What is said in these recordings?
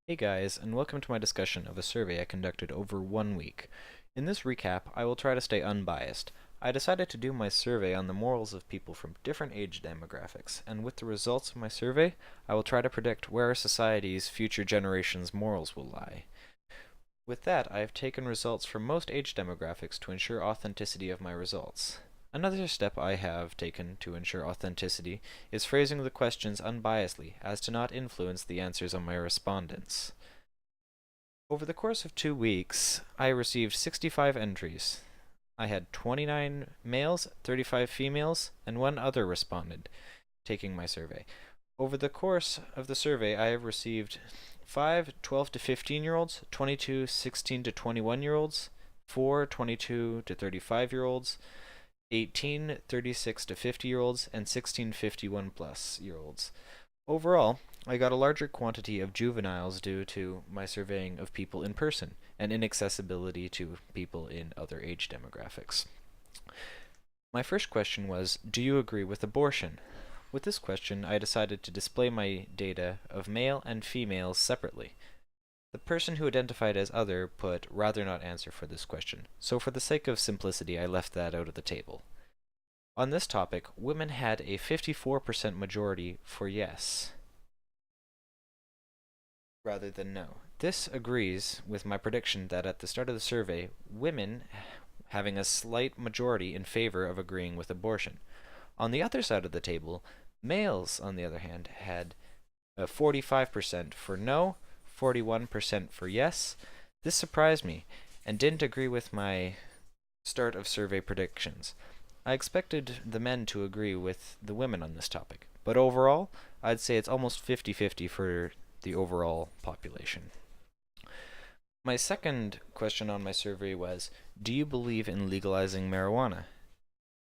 Hey guys, and welcome to my discussion of a survey I conducted over 1 week. In this recap, I will try to stay unbiased. I decided to do my survey on the morals of people from different age demographics, and with the results of my survey, I will try to predict where society's future generations' morals will lie. With that, I have taken results from most age demographics to ensure authenticity of my results. Another step I have taken to ensure authenticity is phrasing the questions unbiasedly as to not influence the answers of my respondents. Over the course of 2 weeks, I received 65 entries. I had 29 males, 35 females, and one other respondent taking my survey. Over the course of the survey, I have received 5 12 to 15-year-olds, 22 16 to 21-year-olds, 4 22 to 35-year-olds, 18 36 to 50-year-olds, and 16 51 plus year olds. Overall, I got a larger quantity of juveniles due to my surveying of people in person and inaccessibility to people in other age demographics. My first question was, do you agree with abortion? With this question, I decided to display my data of male and females separately. The person who identified as other put rather not answer for this question, so for the sake of simplicity I left that out of the table. On this topic, women had a 54% majority for yes rather than no. This agrees with my prediction that at the start of the survey, women having a slight majority in favor of agreeing with abortion. On the other side of the table, males, on the other hand, had 45% for no, 41% for yes. This surprised me and didn't agree with my start of survey predictions. I expected the men to agree with the women on this topic, but overall, I'd say it's almost 50-50 for the overall population. My second question on my survey was, do you believe in legalizing marijuana?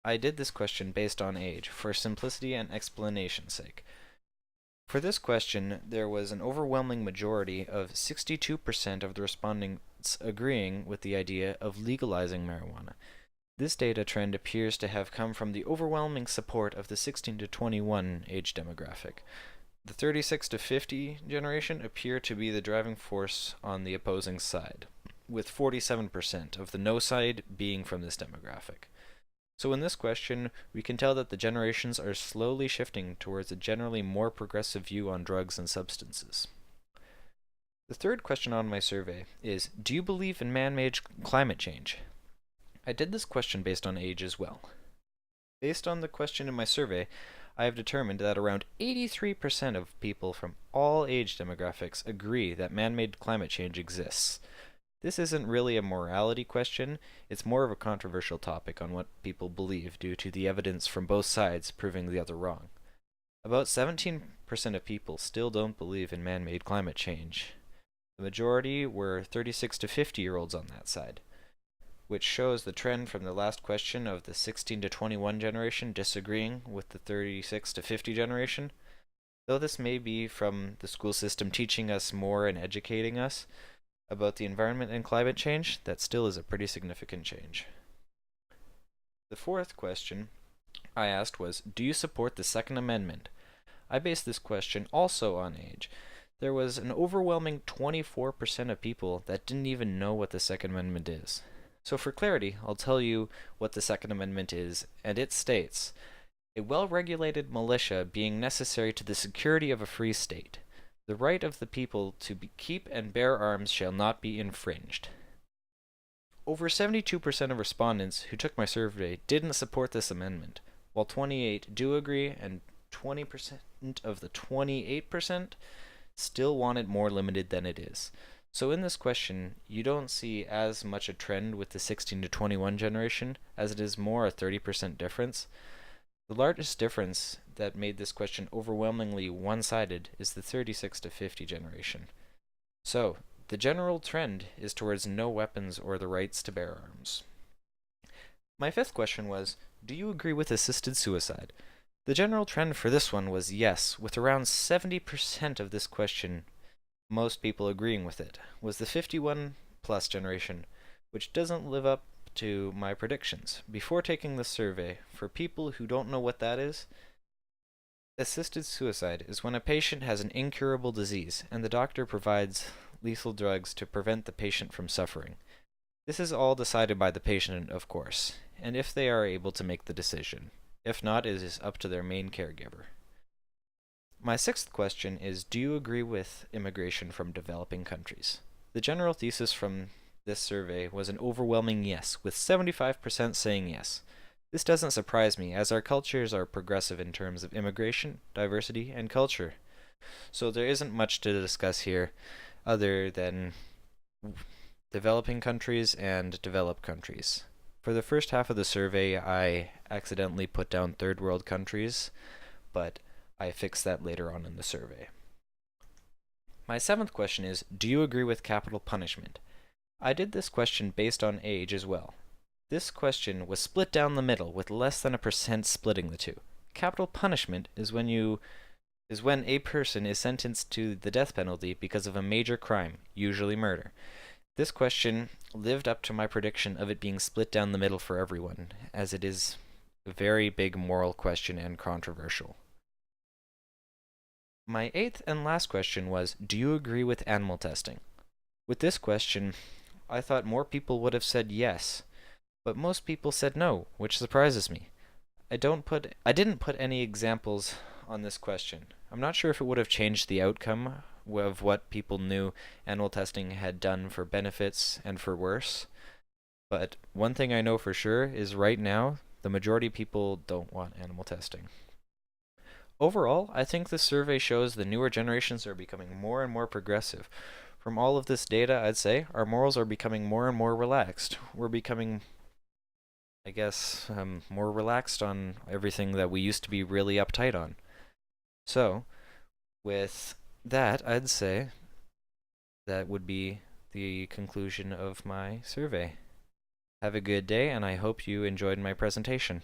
I did this question based on age, for simplicity and explanation's sake. For this question, there was an overwhelming majority of 62% of the respondents agreeing with the idea of legalizing marijuana. This data trend appears to have come from the overwhelming support of the 16 to 21 age demographic. The 36 to 50 generation appear to be the driving force on the opposing side, with 47% of the no side being from this demographic. So in this question, we can tell that the generations are slowly shifting towards a generally more progressive view on drugs and substances. The third question on my survey is, do you believe in man-made climate change? I did this question based on age as well. Based on the question in my survey, I have determined that around 83% of people from all age demographics agree that man-made climate change exists. This isn't really a morality question, it's more of a controversial topic on what people believe due to the evidence from both sides proving the other wrong. About 17% of people still don't believe in man-made climate change. The majority were 36 to 50-year-olds on that side, which shows the trend from the last question of the 16 to 21 generation disagreeing with the 36 to 50 generation. Though this may be from the school system teaching us more and educating us about the environment and climate change, that still is a pretty significant change. The fourth question I asked was, do you support the Second Amendment? I based this question also on age. There was an overwhelming 24% of people that didn't even know what the Second Amendment is. So for clarity, I'll tell you what the Second Amendment is, and it states, a well-regulated militia being necessary to the security of a free state. The right of the people to keep and bear arms shall not be infringed. Over 72% of respondents who took my survey didn't support this amendment, while 28 do agree and 20% of the 28% still want it more limited than it is. So in this question, you don't see as much a trend with the 16 to 21 generation as it is more a 30% difference. The largest difference that made this question overwhelmingly one-sided is the 36 to 50 generation. So, the general trend is towards no weapons or the rights to bear arms. My fifth question was, do you agree with assisted suicide? The general trend for this one was yes, with around 70% of this question, most people agreeing with it, was the 51 plus generation, which doesn't live up to my predictions. Before taking the survey, for people who don't know what that is, Assisted suicide is when a patient has an incurable disease and the doctor provides lethal drugs to prevent the patient from suffering. This is all decided by the patient, of course, and if they are able to make the decision. If not, it is up to their main caregiver. My sixth question is, do you agree with immigration from developing countries? The general thesis from this survey was an overwhelming yes, with 75% saying yes. This doesn't surprise me, as our cultures are progressive in terms of immigration, diversity, and culture. So there isn't much to discuss here other than developing countries and developed countries. For the first half of the survey, I accidentally put down third world countries, but I fixed that later on in the survey. My seventh question is, do you agree with capital punishment? I did this question based on age as well. This question was split down the middle, with less than a percent splitting the two. Capital punishment is when a person is sentenced to the death penalty because of a major crime, usually murder. This question lived up to my prediction of it being split down the middle for everyone, as it is a very big moral question and controversial. My eighth and last question was, do you agree with animal testing? With this question, I thought more people would have said yes, but most people said no, which surprises me. I didn't put any examples on this question. I'm not sure if it would have changed the outcome of what people knew animal testing had done for benefits and for worse. But one thing I know for sure is right now, the majority of people don't want animal testing. Overall, I think this survey shows the newer generations are becoming more and more progressive. From all of this data, I'd say our morals are becoming more and more relaxed. We're becoming, I guess, more relaxed on everything that we used to be really uptight on. So, with that, I'd say that would be the conclusion of my survey. Have a good day, and I hope you enjoyed my presentation.